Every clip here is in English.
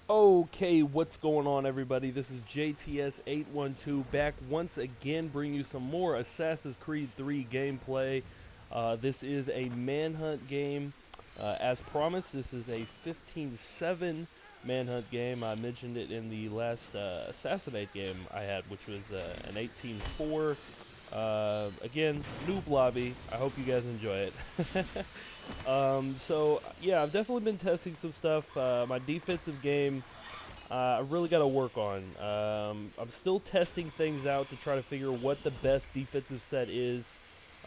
Okay, what's going on, everybody? This is JTS812 back once again, bringing you some more Assassin's Creed 3 gameplay. This is a Manhunt game. As promised, this is a 15-7 Manhunt game. I mentioned it in the last Assassinate game I had, which was an 18-4. Again, noob lobby. I hope you guys enjoy it. So yeah, I've definitely been testing some stuff. My defensive game, I really got to work on. I'm still testing things out to try to figure what the best defensive set is.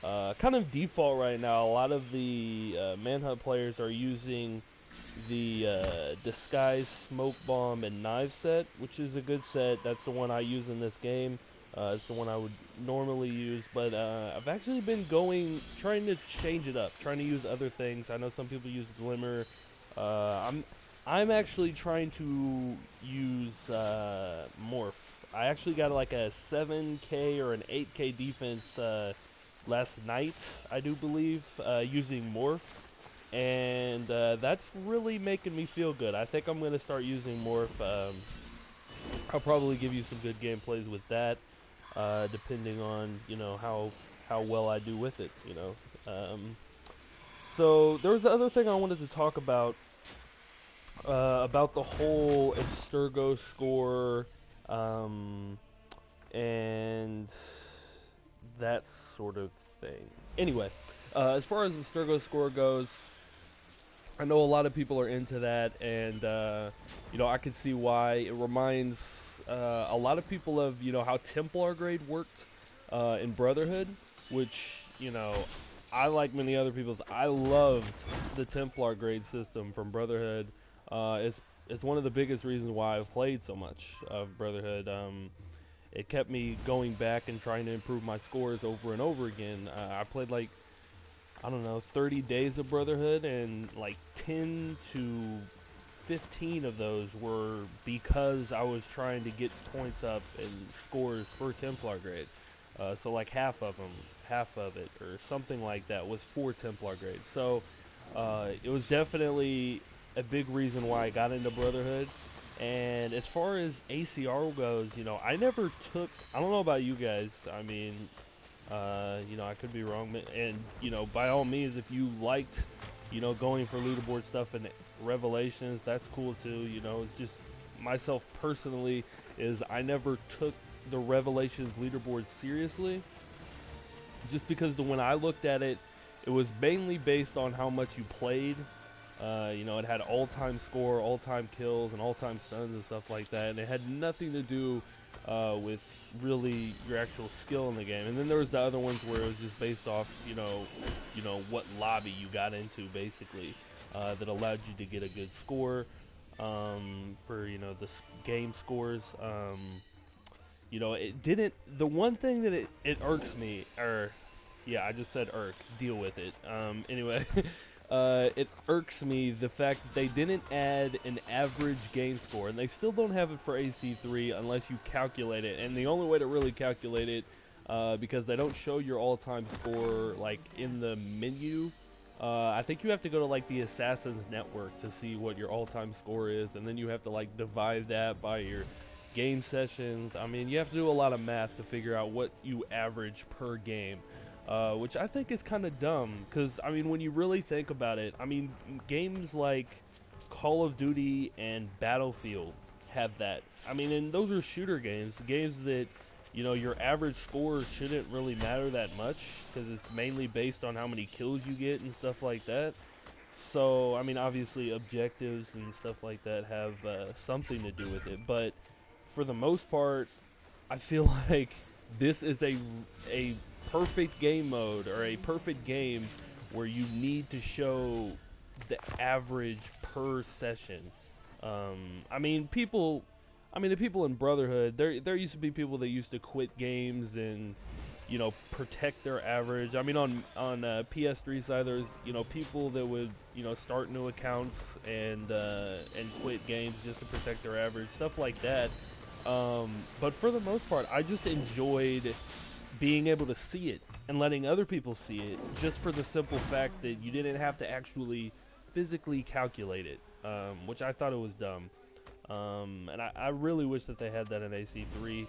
Kind of default right now. A lot of the Manhunt players are using the Disguise, Smoke Bomb, and Knife set, which is a good set. That's the one I use in this game. It's the one I would normally use, but I've actually been trying to change it up, trying to use other things. I know some people use Glimmer. I'm actually trying to use Morph. I actually got like a 7K or an 8K defense last night, I do believe, using Morph, and that's really making me feel good. I think I'm going to start using Morph. I'll probably give you some good gameplays with that, depending on how well I do with it. So there was the other thing I wanted to talk about the whole Abstergo score, um, and that sort of thing. Anyway, as far as the Abstergo score goes, I know a lot of people are into that, and I can see why. It reminds a lot of people of how Templar grade worked in Brotherhood, which I, like many other people's, I loved the Templar grade system from Brotherhood. It's one of the biggest reasons why I've played so much of Brotherhood. It kept me going back and trying to improve my scores over and over again. I played like, I don't know, 30 days of Brotherhood, and like 10 to 15 of those were because I was trying to get points up and scores for Templar grade. So like half of it, or something like that, was for Templar grade. So it was definitely a big reason why I got into Brotherhood. And as far as ACR goes, I never took. I don't know about you guys. I mean, I could be wrong, and by all means, if you liked, going for leaderboard stuff and Revelations, that's cool too. It's just myself personally is I never took the Revelations leaderboard seriously, just because when I looked at it, it was mainly based on how much you played. It had all-time score, all-time kills, and all-time stuns and stuff like that, and it had nothing to do with really your actual skill in the game. And then there was the other ones where it was just based off, what lobby you got into, basically, that allowed you to get a good score for, the game scores. It didn't. The one thing that it irks me, or yeah, I just said irk. Deal with it. Anyway. It irks me the fact that they didn't add an average game score, and they still don't have it for AC3 unless you calculate it. And the only way to really calculate it, because they don't show your all-time score like in the menu. I think you have to go to like the Assassin's Network to see what your all-time score is, and then you have to like divide that by your game sessions. I mean, you have to do a lot of math to figure out what you average per game. Which I think is kind of dumb, because, I mean, when you really think about it, I mean, games like Call of Duty and Battlefield have that. I mean, and those are shooter games that, your average score shouldn't really matter that much, because it's mainly based on how many kills you get and stuff like that. So, I mean, obviously objectives and stuff like that have something to do with it, but for the most part, I feel like this is a perfect game mode, or a perfect game where you need to show the average per session. The people in Brotherhood, there used to be people that used to quit games and protect their average. I mean, on PS3 side, there's people that would start new accounts and quit games just to protect their average, stuff like that. But for the most part, I just enjoyed being able to see it and letting other people see it, just for the simple fact that you didn't have to actually physically calculate it, which I thought it was dumb. And I really wish that they had that in AC3,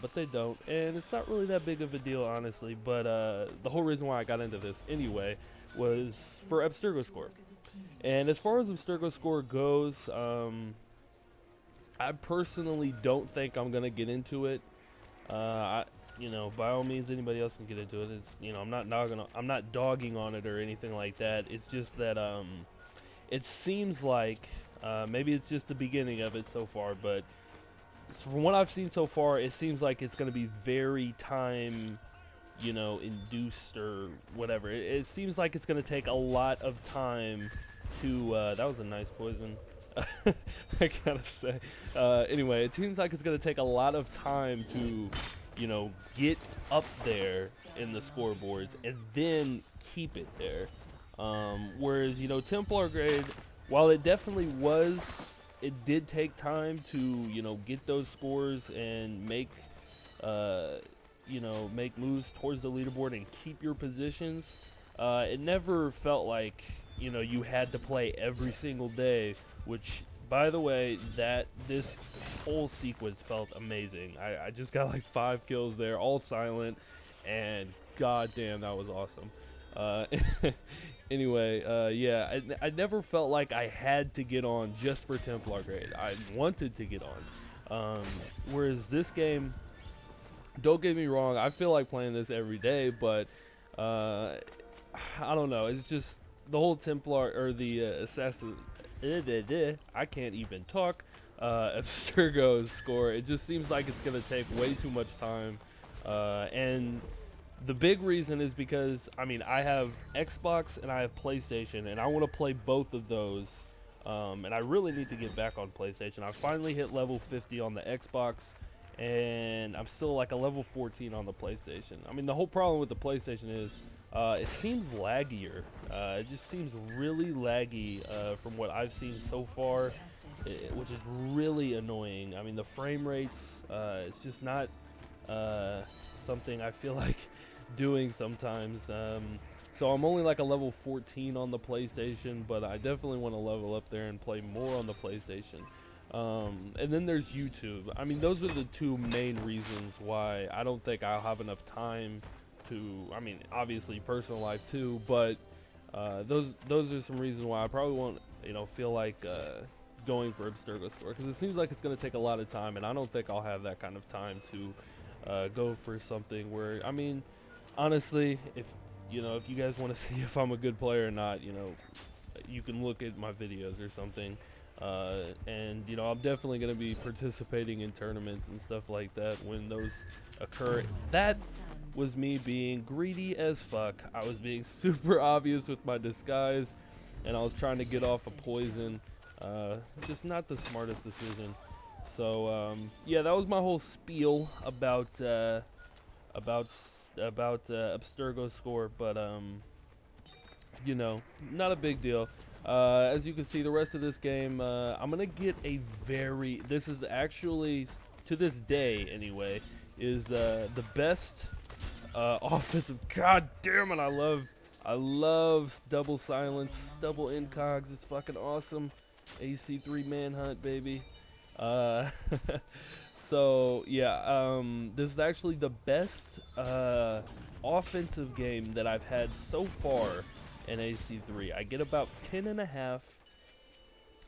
but they don't, and it's not really that big of a deal, honestly. But the whole reason why I got into this anyway was for Abstergo score. And as far as Abstergo score goes, I personally don't think I'm gonna get into it. By all means, anybody else can get into it. It's, I'm not dogging on it or anything like that. It's just that it seems like maybe it's just the beginning of it so far, but from what I've seen so far, it seems like it's going to be very time, induced or whatever. It seems like it's going to take a lot of time to. That was a nice poison. I gotta say. Anyway, it seems like it's going to take a lot of time to, get up there in the scoreboards and then keep it there. Whereas, Templar grade, while it definitely it did take time to, get those scores and make, make moves towards the leaderboard and keep your positions. It never felt like, you had to play every single day, which, by the way, this whole sequence felt amazing. I just got like 5 kills there, all silent, and goddamn, that was awesome. Anyway, yeah, I never felt like I had to get on just for Templar grade. I wanted to get on. Whereas this game, don't get me wrong, I feel like playing this every day, but I don't know. It's just the whole Templar or the Assassin. I can't even talk. Abstergo's score. It just seems like it's gonna take way too much time, and the big reason is because, I have Xbox and I have PlayStation, and I want to play both of those, and I really need to get back on PlayStation. I finally hit level 50 on the Xbox, and I'm still like a level 14 on the PlayStation. The whole problem with the PlayStation is it seems laggier. It just seems really laggy from what I've seen so far, which is really annoying. The frame rates, it's just not something I feel like doing sometimes. So I'm only like a level 14 on the PlayStation, but I definitely want to level up there and play more on the PlayStation. And then there's YouTube. Those are the two main reasons why I don't think I'll have enough time to, obviously personal life too, but those are some reasons why I probably won't, feel like going for Abstergo score, because it seems like it's going to take a lot of time, and I don't think I'll have that kind of time to go for something where, honestly, if you guys want to see if I'm a good player or not, you can look at my videos or something. And I'm definitely going to be participating in tournaments and stuff like that when those occur. That was me being greedy as fuck. I was being super obvious with my disguise, and I was trying to get off a poison. Just not the smartest decision. So yeah, that was my whole spiel about Abstergo score, but not a big deal. As you can see, the rest of this game, I'm gonna get this is actually, to this day anyway, is the best offensive. God damn it, I love double silence, double incogs. It's fucking awesome. AC3 Manhunt, baby. So yeah, this is actually the best offensive game that I've had so far in AC3. I get about 10.5.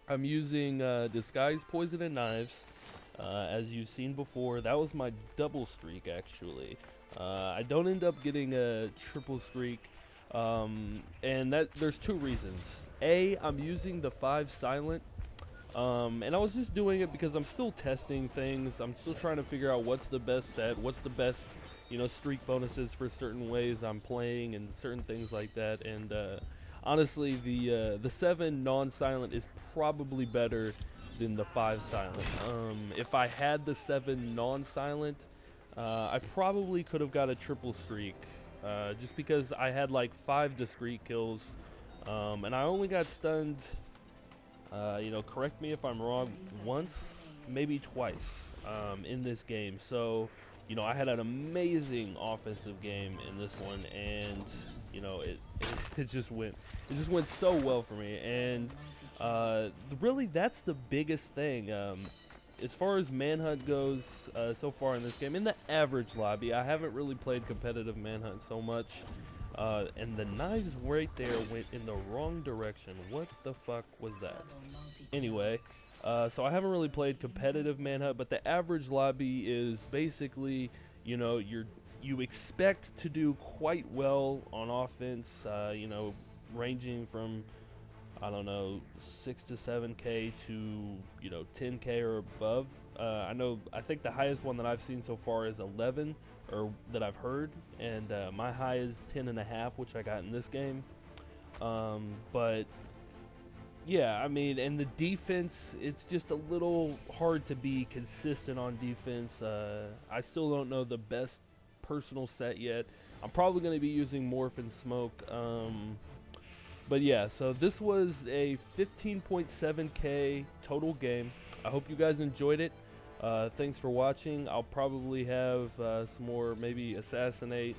I'm using Disguise, Poison, and Knives. As you've seen before, that was my double streak, actually. I don't end up getting a triple streak, and there's two reasons. A, I'm using the 5 silent, and I was just doing it because I'm still testing things. I'm still trying to figure out what's the best set, what's the best, streak bonuses for certain ways I'm playing and certain things like that. And honestly, the 7 non-silent is probably better than the 5 silent. If I had the 7 non-silent, I probably could have got a triple streak, just because I had like 5 discrete kills, and I only got stunned, correct me if I'm wrong, once, maybe twice, in this game. So, I had an amazing offensive game in this one, and, it just went so well for me. And Really, that's the biggest thing. As far as Manhunt goes, so far in this game, in the average lobby, I haven't really played competitive Manhunt so much. And the knives right there went in the wrong direction. What the fuck was that? Anyway, so I haven't really played competitive Manhunt, but the average lobby is basically, you know, you expect to do quite well on offense, you know, ranging from, I don't know, 6 to 7K to, you know, 10K or above. I think the highest one that I've seen so far is 11, or that I've heard, and my high is 10.5, which I got in this game. But yeah, I mean, and the defense, it's just a little hard to be consistent on defense. I still don't know the best personal set yet. I'm probably going to be using Morph and Smoke. But yeah, so this was a 15.7K total game. I hope you guys enjoyed it. Thanks for watching. I'll probably have some more, maybe Assassinate,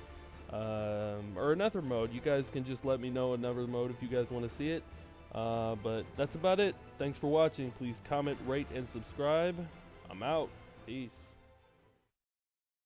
or another mode. You guys can just let me know another mode if you guys want to see it. But that's about it. Thanks for watching. Please comment, rate, and subscribe. I'm out. Peace.